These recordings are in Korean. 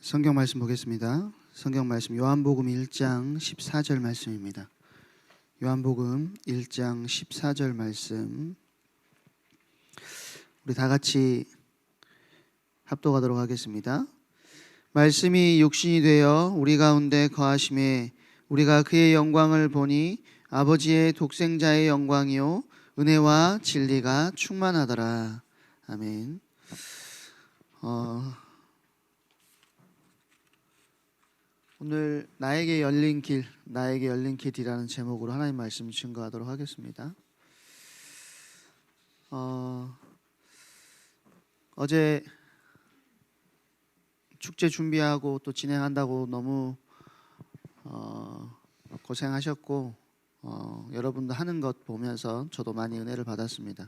성경 말씀 보겠습니다. 성경 말씀 요한복음 1장 14절 말씀입니다. 요한복음 1장 14절 말씀 우리 다 같이 합독하도록 하겠습니다. 말씀이 육신이 되어 우리 가운데 거하심에 우리가 그의 영광을 보니 아버지의 독생자의 영광이요 은혜와 진리가 충만하더라. 아멘. 오늘 나에게 열린 길이라는 제목으로 하나님 말씀 증거하도록 하겠습니다. 어제 축제 준비하고 또 진행한다고 너무 고생하셨고 여러분도 하는 것 보면서 저도 많이 은혜를 받았습니다.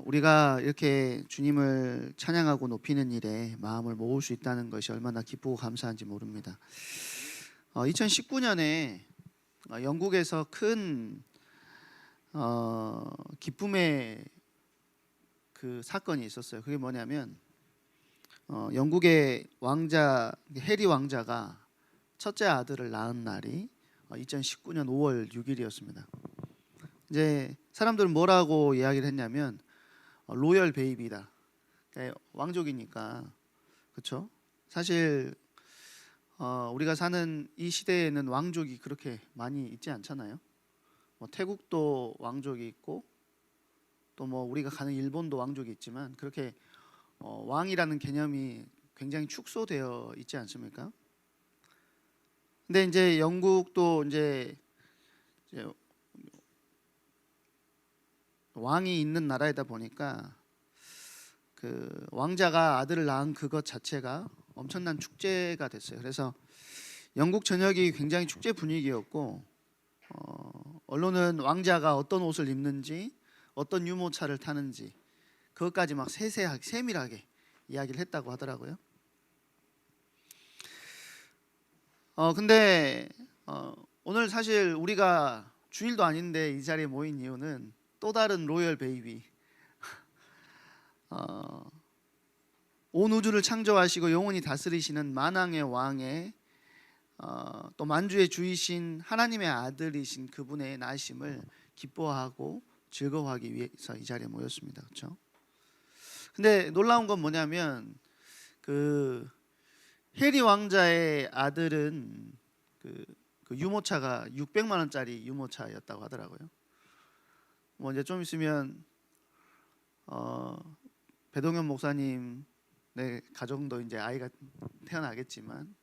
우리가 이렇게 주님을 찬양하고 높이는 일에 마음을 모을 수 있다는 것이 얼마나 기쁘고 감사한지 모릅니다. 2019년에 영국에서 큰 기쁨의 그 사건이 있었어요. 그게 뭐냐면 영국의 왕자 해리 왕자가 첫째 아들을 낳은 날이 2019년 5월 6일이었습니다. 이제 사람들은 뭐라고 이야기를 했냐면 로열 베이비다. 그러니까 왕족이니까, 그렇죠? 사실 우리가 사는 이 시대에는 왕족이 그렇게 많이 있지 않잖아요. 태국도 왕족이 있고 또 우리가 가는 일본도 왕족이 있지만 그렇게 왕이라는 개념이 굉장히 축소되어 있지 않습니까? 근데 이제 영국도 이제 왕이 있는 나라이다 보니까 그 왕자가 아들을 낳은 그것 자체가 엄청난 축제가 됐어요. 그래서 영국 전역이 굉장히 축제 분위기였고 언론은 왕자가 어떤 옷을 입는지 어떤 유모차를 타는지 그것까지 막 세세하게 세밀하게 이야기를 했다고 하더라고요. 근데 오늘 사실 우리가 주일도 아닌데 이 자리에 모인 이유는 또 다른 로열 베이비, 온 우주를 창조하시고 영원히 다스리시는 만왕의 왕의 또 만주의 주이신 하나님의 아들이신 그분의 나심을 기뻐하고 즐거워하기 위해서 이 자리에 모였습니다. 그렇죠? 근데 놀라운 건 뭐냐면 그 해리 왕자의 아들은 그 유모차가 600만 원짜리 유모차였다고 하더라고요. 이제 좀 있으면 배동현 목사님의 가정도 이제 아이가 태어나겠지만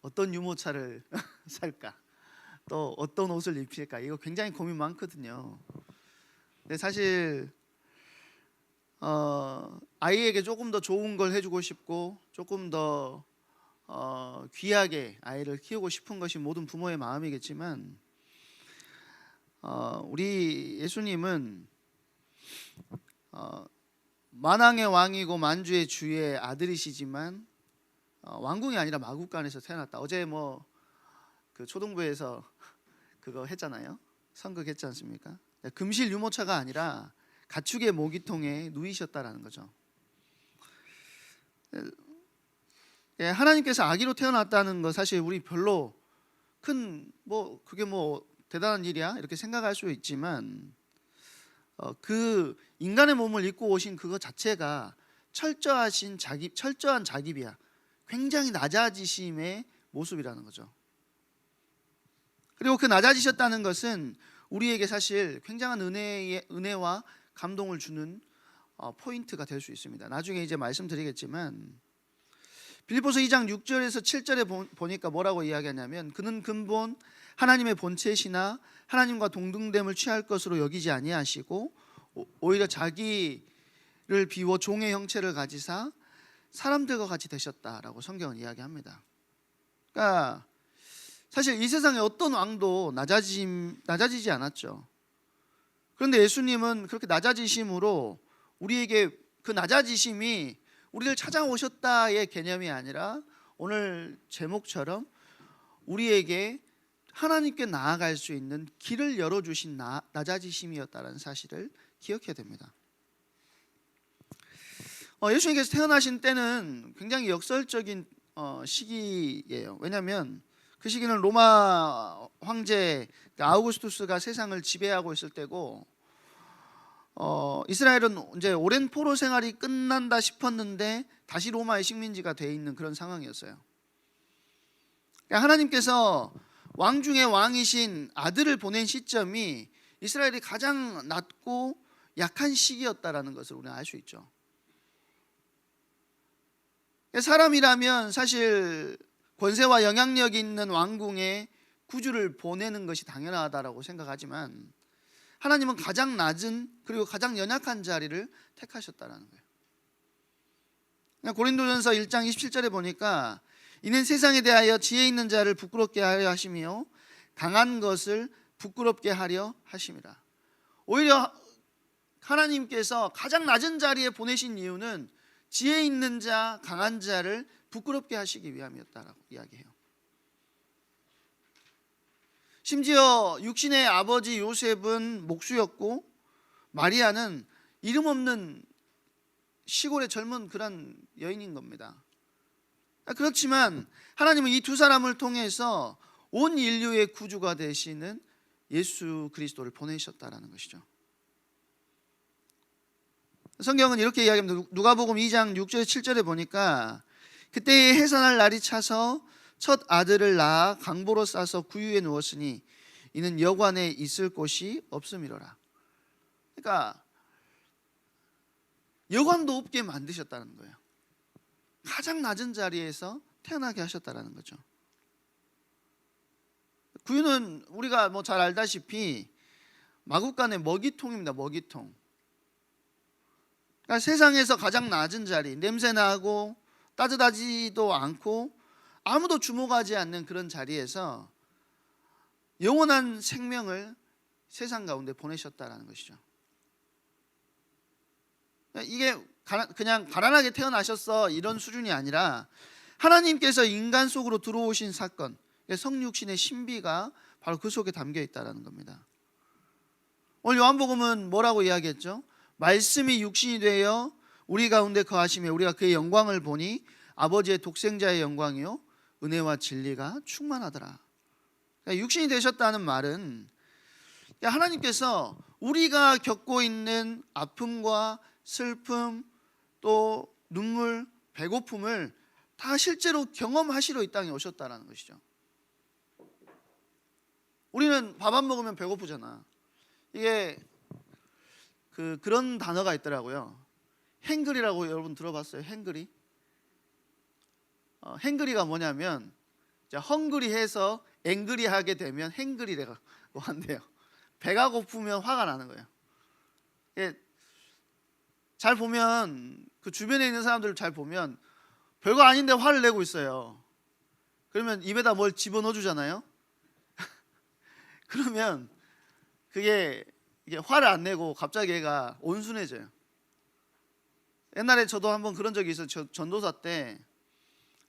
어떤 유모차를 살까, 또 어떤 옷을 입힐까, 이거 굉장히 고민 많거든요. 근데 사실 아이에게 조금 더 좋은 걸 해주고 싶고 조금 더 귀하게 아이를 키우고 싶은 것이 모든 부모의 마음이겠지만 우리 예수님은 만왕의 왕이고 만주의 주의 아들이시지만 왕궁이 아니라 마국간에서 태어났다. 어제 그 초등부에서 그거 했잖아요. 선극했지 않습니까? 금실 유모차가 아니라 가축의 모기통에 누이셨다라는 거죠. 하나님께서 아기로 태어났다는 거 사실 우리 별로 큰 그게 대단한 일이야 이렇게 생각할 수 있지만 그 인간의 몸을 입고 오신 그것 자체가 철저한 자기비야, 굉장히 낮아지심의 모습이라는 거죠. 그리고 그 낮아지셨다는 것은 우리에게 사실 굉장한 은혜와 감동을 주는 포인트가 될 수 있습니다. 나중에 이제 말씀드리겠지만 빌립보서 2장 6절에서 7절에 보니까 뭐라고 이야기하냐면 그는 근본 하나님의 본체시나 하나님과 동등됨을 취할 것으로 여기지 아니하시고 오히려 자기를 비워 종의 형체를 가지사 사람들과 같이 되셨다라고 성경은 이야기합니다. 그러니까 사실 이 세상에 어떤 왕도 낮아지지 않았죠. 그런데 예수님은 그렇게 낮아지심으로 우리에게 그 낮아지심이 우리를 찾아오셨다의 개념이 아니라 오늘 제목처럼 우리에게 하나님께 나아갈 수 있는 길을 열어주신 낮아지심이었다는 사실을 기억해야 됩니다. 예수님께서 태어나신 때는 굉장히 역설적인 시기예요. 왜냐하면 그 시기는 로마 황제 아우구스투스가 세상을 지배하고 있을 때고, 이스라엘은 이제 오랜 포로 생활이 끝난다 싶었는데 다시 로마의 식민지가 돼 있는 그런 상황이었어요. 그러니까 하나님께서 왕 중에 왕이신 아들을 보낸 시점이 이스라엘이 가장 낮고 약한 시기였다라는 것을 우리는 알 수 있죠. 사람이라면 사실 권세와 영향력이 있는 왕궁에 구주를 보내는 것이 당연하다라고 생각하지만, 하나님은 가장 낮은 그리고 가장 연약한 자리를 택하셨다라는 거예요. 고린도전서 1장 27절에 보니까 이는 세상에 대하여 지혜 있는 자를 부끄럽게 하려 하시며 강한 것을 부끄럽게 하려 하심이라. 오히려 하나님께서 가장 낮은 자리에 보내신 이유는 지혜 있는 자, 강한 자를 부끄럽게 하시기 위함이었다라고 이야기해요. 심지어 육신의 아버지 요셉은 목수였고 마리아는 이름 없는 시골의 젊은 그런 여인인 겁니다. 그렇지만 하나님은 이 두 사람을 통해서 온 인류의 구주가 되시는 예수 그리스도를 보내셨다라는 것이죠. 성경은 이렇게 이야기합니다. 누가복음 2장 6절 7절에 보니까 그때에 해산할 날이 차서 첫 아들을 낳아 강보로 싸서 구유에 누웠으니 이는 여관에 있을 곳이 없음이로라. 그러니까 여관도 없게 만드셨다는 거예요. 가장 낮은 자리에서 태어나게 하셨다는 거죠. 구유는 우리가 잘 알다시피 마구간의 먹이통입니다. 먹이통. 그러니까 세상에서 가장 낮은 자리, 냄새나고 따뜻하지도 않고 아무도 주목하지 않는 그런 자리에서 영원한 생명을 세상 가운데 보내셨다는 것이죠. 이게 그냥 가난하게 태어나셨어 이런 수준이 아니라 하나님께서 인간 속으로 들어오신 사건, 성육신의 신비가 바로 그 속에 담겨 있다는 겁니다. 오늘 요한복음은 뭐라고 이야기했죠? 말씀이 육신이 되어 우리 가운데 거하시며 우리가 그의 영광을 보니 아버지의 독생자의 영광이요 은혜와 진리가 충만하더라. 그러니까 육신이 되셨다는 말은 하나님께서 우리가 겪고 있는 아픔과 슬픔, 또 눈물, 배고픔을 다 실제로 경험하시러 이 땅에 오셨다는 것이죠. 우리는 밥 안 먹으면 배고프잖아. 이게 그런 단어가 있더라고요. 행그리라고 여러분 들어봤어요? 행그리? 행그리가 뭐냐면 헝그리해서 앵그리 하게 되면 행그리라고 한대요. 배가 고프면 화가 나는 거예요. 잘 보면 그 주변에 있는 사람들을 잘 보면 별거 아닌데 화를 내고 있어요. 그러면 입에다 뭘 집어넣어 주잖아요. 그러면 이게 화를 안 내고 갑자기 얘가 온순해져요. 옛날에 저도 한번 그런 적이 있어요. 전도사 때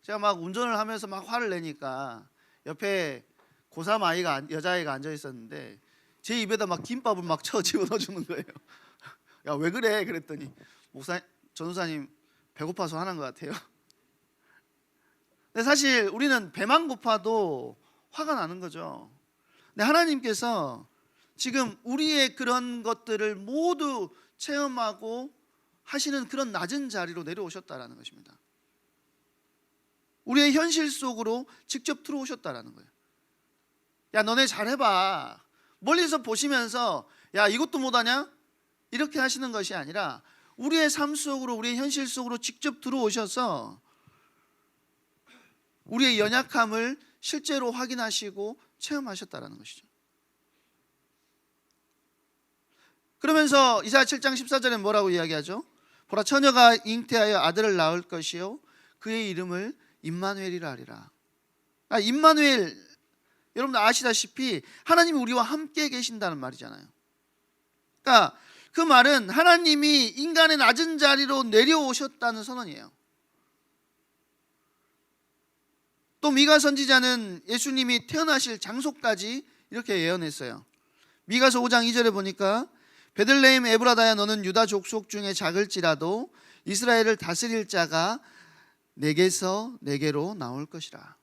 제가 막 운전을 하면서 막 화를 내니까 옆에 고3 아이가, 여자아이가 앉아 있었는데 제 입에다 막 김밥을 막 쳐 집어넣어 주는 거예요. 야, 왜 그래? 그랬더니 전도사님 배고파서 화난 것 같아요. 근데 사실 우리는 배만 고파도 화가 나는 거죠. 근데 하나님께서 지금 우리의 그런 것들을 모두 체험하고 하시는 그런 낮은 자리로 내려오셨다라는 것입니다. 우리의 현실 속으로 직접 들어오셨다라는 거예요. 야, 너네 잘해봐. 멀리서 보시면서 야, 이것도 못하냐? 이렇게 하시는 것이 아니라 우리의 삶 속으로, 우리의 현실 속으로 직접 들어오셔서 우리의 연약함을 실제로 확인하시고 체험하셨다라는 것이죠. 그러면서 이사야 7장 14절에 뭐라고 이야기하죠? 보라, 처녀가 잉태하여 아들을 낳을 것이요 그의 이름을 임마누엘이라 하리라. 임마누엘, 여러분 아시다시피 하나님이 우리와 함께 계신다는 말이잖아요. 그러니까 그 말은 하나님이 인간의 낮은 자리로 내려오셨다는 선언이에요. 또 미가 선지자는 예수님이 태어나실 장소까지 이렇게 예언했어요. 미가서 5장 2절에 보니까 베들레헴 에브라다야, 너는 유다 족속 중에 작을지라도 이스라엘을 다스릴 자가 내게서 내게로 나올 것이라.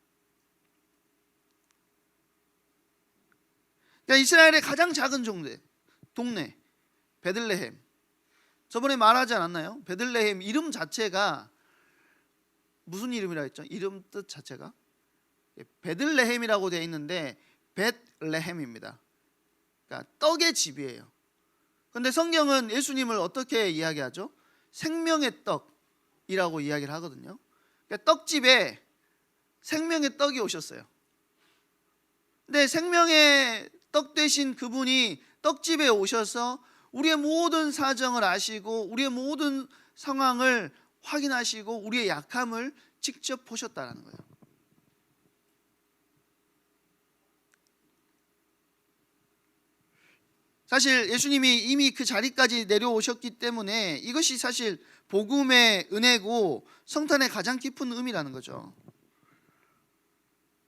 그러니까 이스라엘의 가장 작은 동네 베들레헴. 저번에 말하지 않았나요? 베들레헴 이름 자체가 무슨 이름이라 했죠? 이름 뜻 자체가 베들레헴이라고 되어 있는데 벳레헴입니다. 그러니까 떡의 집이에요. 그런데 성경은 예수님을 어떻게 이야기하죠? 생명의 떡이라고 이야기를 하거든요. 그러니까 떡집에 생명의 떡이 오셨어요. 근데 생명의 떡 되신 그분이 떡집에 오셔서 우리의 모든 사정을 아시고 우리의 모든 상황을 확인하시고 우리의 약함을 직접 보셨다는 거예요. 사실 예수님이 이미 그 자리까지 내려오셨기 때문에 이것이 사실 복음의 은혜고 성탄의 가장 깊은 의미라는 거죠.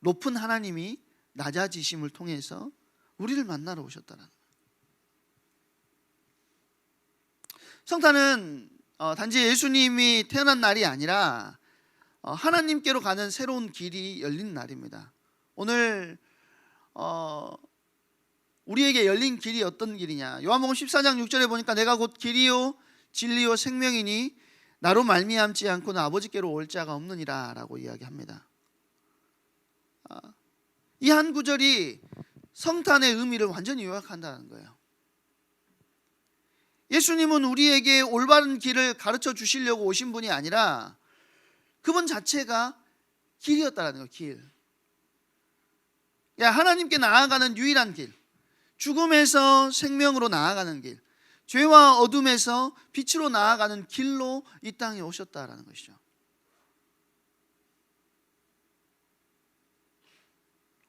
높은 하나님이 낮아지심을 통해서 우리를 만나러 오셨다는 거예요. 성탄은 단지 예수님이 태어난 날이 아니라 하나님께로 가는 새로운 길이 열린 날입니다. 오늘 우리에게 열린 길이 어떤 길이냐? 요한복음 14장 6절에 보니까 내가 곧 길이요 진리요 생명이니 나로 말미암지 않고는 아버지께로 올 자가 없느니라 라고 이야기합니다. 이 한 구절이 성탄의 의미를 완전히 요약한다는 거예요. 예수님은 우리에게 올바른 길을 가르쳐 주시려고 오신 분이 아니라 그분 자체가 길이었다는 거예요. 길. 하나님께 나아가는 유일한 길, 죽음에서 생명으로 나아가는 길, 죄와 어둠에서 빛으로 나아가는 길로 이 땅에 오셨다라는 것이죠.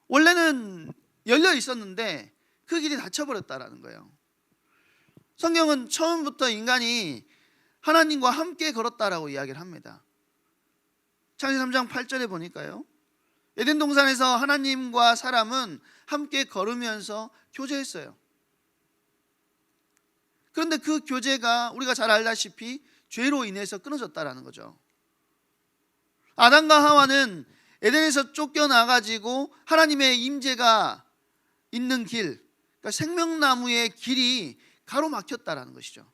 원래는 열려 있었는데 그 길이 닫혀버렸다라는 거예요. 성경은 처음부터 인간이 하나님과 함께 걸었다라고 이야기를 합니다. 창세기 3장 8절에 보니까요, 에덴 동산에서 하나님과 사람은 함께 걸으면서 교제했어요. 그런데 그 교제가 우리가 잘 알다시피 죄로 인해서 끊어졌다라는 거죠. 아담과 하와는 에덴에서 쫓겨나가지고 하나님의 임재가 있는 길, 그러니까 생명나무의 길이 가로막혔다라는 것이죠.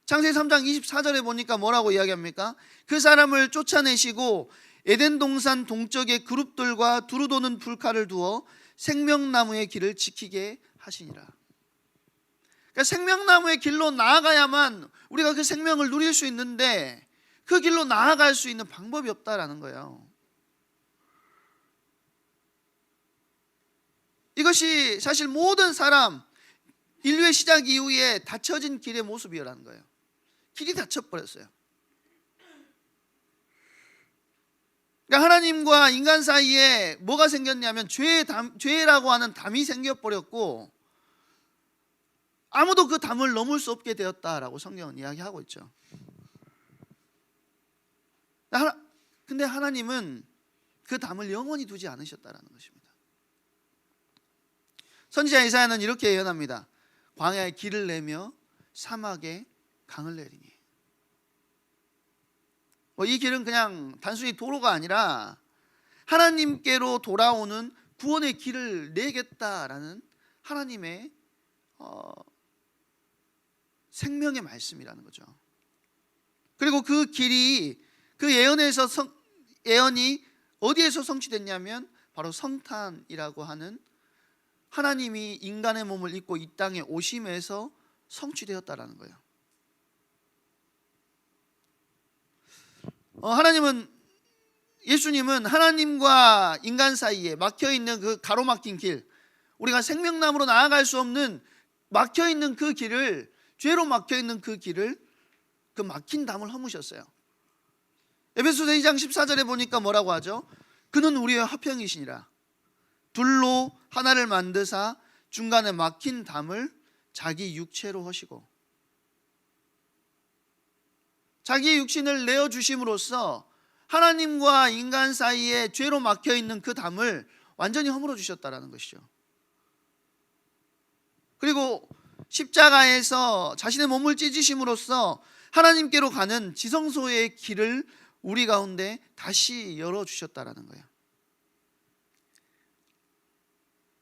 창세기 3장 24절에 보니까 뭐라고 이야기합니까? 그 사람을 쫓아내시고 에덴 동산 동쪽의 그룹들과 두루 도는 불칼을 두어 생명나무의 길을 지키게 하시니라. 그러니까 생명나무의 길로 나아가야만 우리가 그 생명을 누릴 수 있는데 그 길로 나아갈 수 있는 방법이 없다라는 거예요. 이것이 사실 모든 사람, 인류의 시작 이후에 닫혀진 길의 모습이라는 거예요. 길이 닫혀버렸어요. 그러니까 하나님과 인간 사이에 뭐가 생겼냐면 죄라고 하는 담이 생겨버렸고 아무도 그 담을 넘을 수 없게 되었다라고 성경은 이야기하고 있죠. 근데 하나님은 그 담을 영원히 두지 않으셨다라는 것입니다. 선지자 이사야는 이렇게 예언합니다. 광야에 길을 내며 사막에 강을 내리니. 이 길은 그냥 단순히 도로가 아니라 하나님께로 돌아오는 구원의 길을 내겠다라는 하나님의 생명의 말씀이라는 거죠. 그리고 그 길이 그 예언이 어디에서 성취됐냐면 바로 성탄이라고 하는 하나님이 인간의 몸을 입고 이 땅에 오심에서 성취되었다라는 거예요. 예수님은 하나님과 인간 사이에 막혀있는 그 가로막힌 길, 우리가 생명나무로 나아갈 수 없는 막혀있는 그 길을, 죄로 막혀있는 그 길을, 그 막힌 담을 허무셨어요. 에베소서 2장 14절에 보니까 뭐라고 하죠? 그는 우리의 화평이시니라. 둘로 하나를 만드사 중간에 막힌 담을 자기 육체로 하시고, 자기의 육신을 내어주심으로써 하나님과 인간 사이에 죄로 막혀있는 그 담을 완전히 허물어 주셨다는 것이죠. 그리고 십자가에서 자신의 몸을 찢으심으로써 하나님께로 가는 지성소의 길을 우리 가운데 다시 열어주셨다라는 거예요.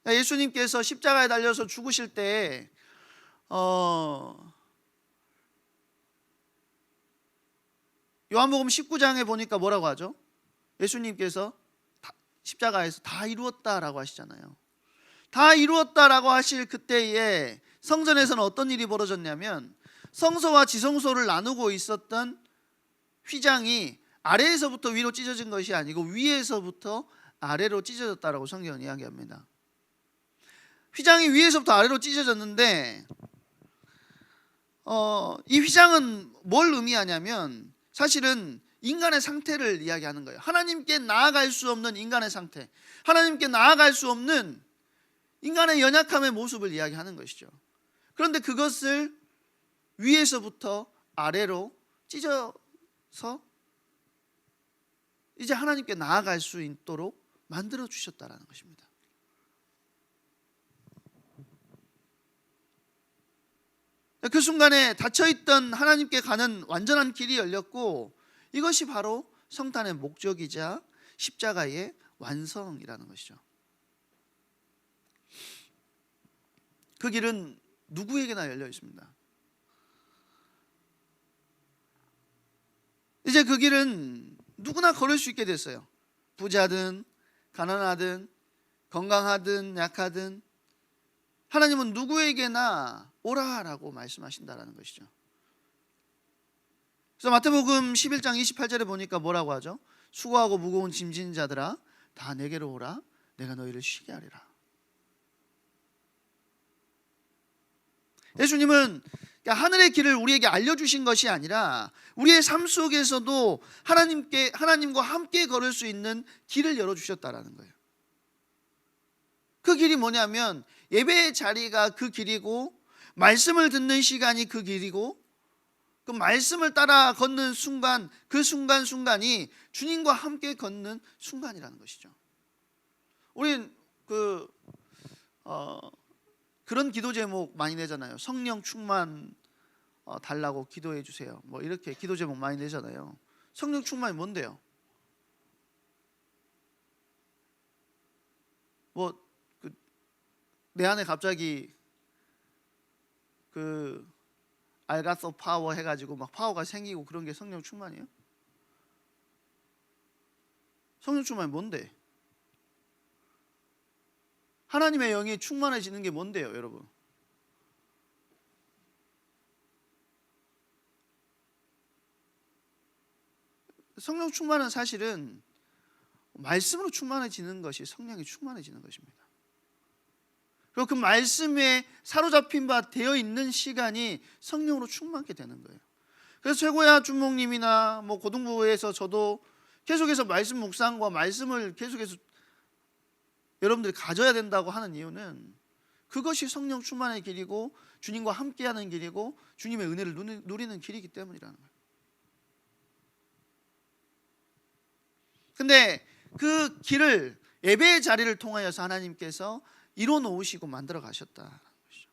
예수님께서 십자가에 달려서 죽으실 때 요한복음 19장에 보니까 뭐라고 하죠? 예수님께서 십자가에서 다 이루었다라고 하시잖아요. 다 이루었다라고 하실 그때에 성전에서는 어떤 일이 벌어졌냐면 성소와 지성소를 나누고 있었던 휘장이 아래에서부터 위로 찢어진 것이 아니고 위에서부터 아래로 찢어졌다라고 성경은 이야기합니다. 휘장이 위에서부터 아래로 찢어졌는데 이 휘장은 뭘 의미하냐면 사실은 인간의 상태를 이야기하는 거예요. 하나님께 나아갈 수 없는 인간의 상태, 하나님께 나아갈 수 없는 인간의 연약함의 모습을 이야기하는 것이죠. 그런데 그것을 위에서부터 아래로 찢어서 이제 하나님께 나아갈 수 있도록 만들어 주셨다라는 것입니다. 그 순간에 닫혀있던 하나님께 가는 완전한 길이 열렸고, 이것이 바로 성탄의 목적이자 십자가의 완성이라는 것이죠. 그 길은 누구에게나 열려 있습니다. 이제 그 길은 누구나 걸을 수 있게 됐어요. 부자든 가난하든 건강하든 약하든 하나님은 누구에게나 오라라고 말씀하신다라는 것이죠. 그래서 마태복음 11장 28절에 보니까 뭐라고 하죠? 수고하고 무거운 짐진 자들아 다 내게로 오라, 내가 너희를 쉬게 하리라. 예수님은 하늘의 길을 우리에게 알려주신 것이 아니라 우리의 삶 속에서도 하나님과 함께 걸을 수 있는 길을 열어주셨다라는 거예요. 그 길이 뭐냐면 예배의 자리가 그 길이고, 말씀을 듣는 시간이 그 길이고, 그 말씀을 따라 걷는 순간, 그 순간순간이 주님과 함께 걷는 순간이라는 것이죠. 우린 그런 기도 제목 많이 내잖아요. 성령 충만 달라고 기도해 주세요. 뭐 이렇게 기도 제목 많이 내잖아요. 성령 충만이 뭔데요? 내 안에 갑자기 I got the power 해가지고 막 파워가 생기고 그런 게 성령 충만이에요? 성령 충만이 뭔데? 하나님의 영이 충만해지는 게 뭔데요, 여러분? 성령 충만은 사실은 말씀으로 충만해지는 것이 성령이 충만해지는 것입니다. 그리고 그 말씀에 사로잡힌 바 되어 있는 시간이 성령으로 충만하게 되는 거예요. 그래서 최고야 준목님이나 고등부에서 저도 계속해서 말씀 묵상과 말씀을 계속해서 여러분들이 가져야 된다고 하는 이유는 그것이 성령 충만의 길이고 주님과 함께하는 길이고 주님의 은혜를 누리는 길이기 때문이라는 거예요. 근데 그 길을 예배의 자리를 통하여서 하나님께서 이뤄 놓으시고 만들어 가셨다는 것이죠.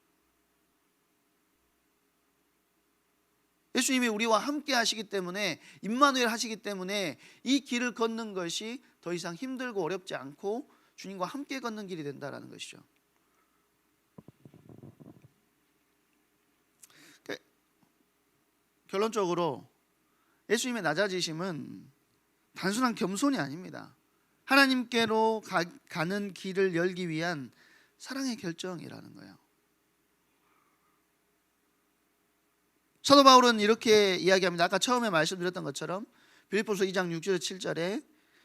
예수님이 우리와 함께 하시기 때문에, 임마누엘 하시기 때문에 이 길을 걷는 것이 더 이상 힘들고 어렵지 않고 주님과 함께 걷는 길이 된다는 것이죠. 결론적으로 예수님의 낮아지심은 단순한 겸손이 아닙니다. 하나님께로 가는 길을 열기 위한 사랑의 결정이라는 거예요. 사도 바울은 이렇게 이야기합니다. 아까 처음에 말씀드렸던 것처럼 빌립보서 2장 6절 7절에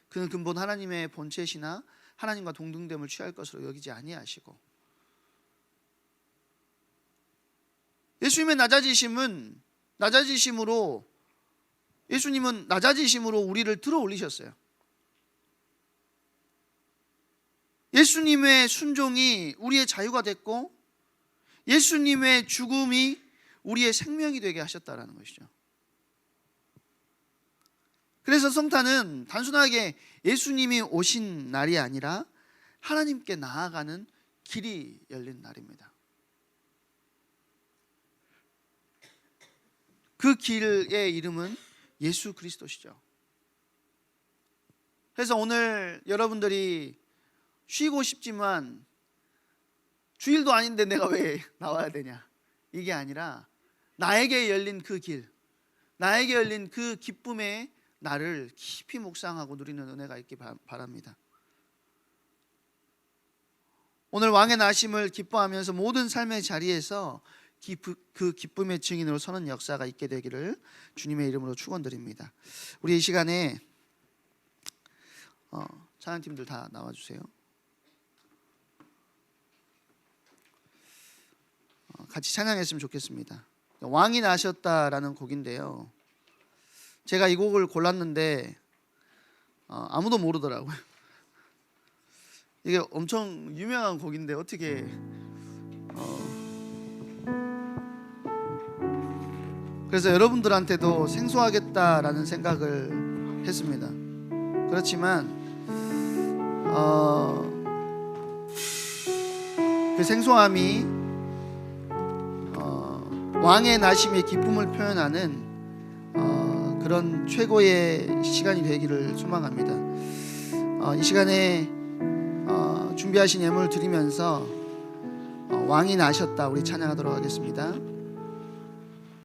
그는 근본 하나님의 본체시나 하나님과 동등됨을 취할 것으로 여기지 아니하시고, 예수님의 예수님은 낮아지심으로 우리를 들어 올리셨어요. 예수님의 순종이 우리의 자유가 됐고 예수님의 죽음이 우리의 생명이 되게 하셨다는 것이죠. 그래서 성탄은 단순하게 예수님이 오신 날이 아니라 하나님께 나아가는 길이 열린 날입니다. 그 길의 이름은 예수 그리스도시죠. 그래서 오늘 여러분들이 쉬고 싶지만 주일도 아닌데 내가 왜 나와야 되냐, 이게 아니라 나에게 열린 그 길, 나에게 열린 그 기쁨의 나를 깊이 묵상하고 누리는 은혜가 있기 바랍니다. 오늘 왕의 나심을 기뻐하면서 모든 삶의 자리에서 그 기쁨의 증인으로 서는 역사가 있게 되기를 주님의 이름으로 축원드립니다. 우리 이 시간에 찬양팀들 다 나와주세요. 같이 찬양했으면 좋겠습니다. 왕이 나셨다라는 곡인데요, 제가 이 곡을 골랐는데 아무도 모르더라고요. 이게 엄청 유명한 곡인데 어떻게 그래서 여러분들한테도 생소하겠다라는 생각을 했습니다. 그렇지만 그 생소함이 왕의 나심의 기쁨을 표현하는 그런 최고의 시간이 되기를 소망합니다. 이 시간에 준비하신 예물 드리면서 왕이 나셨다 우리 찬양하도록 하겠습니다.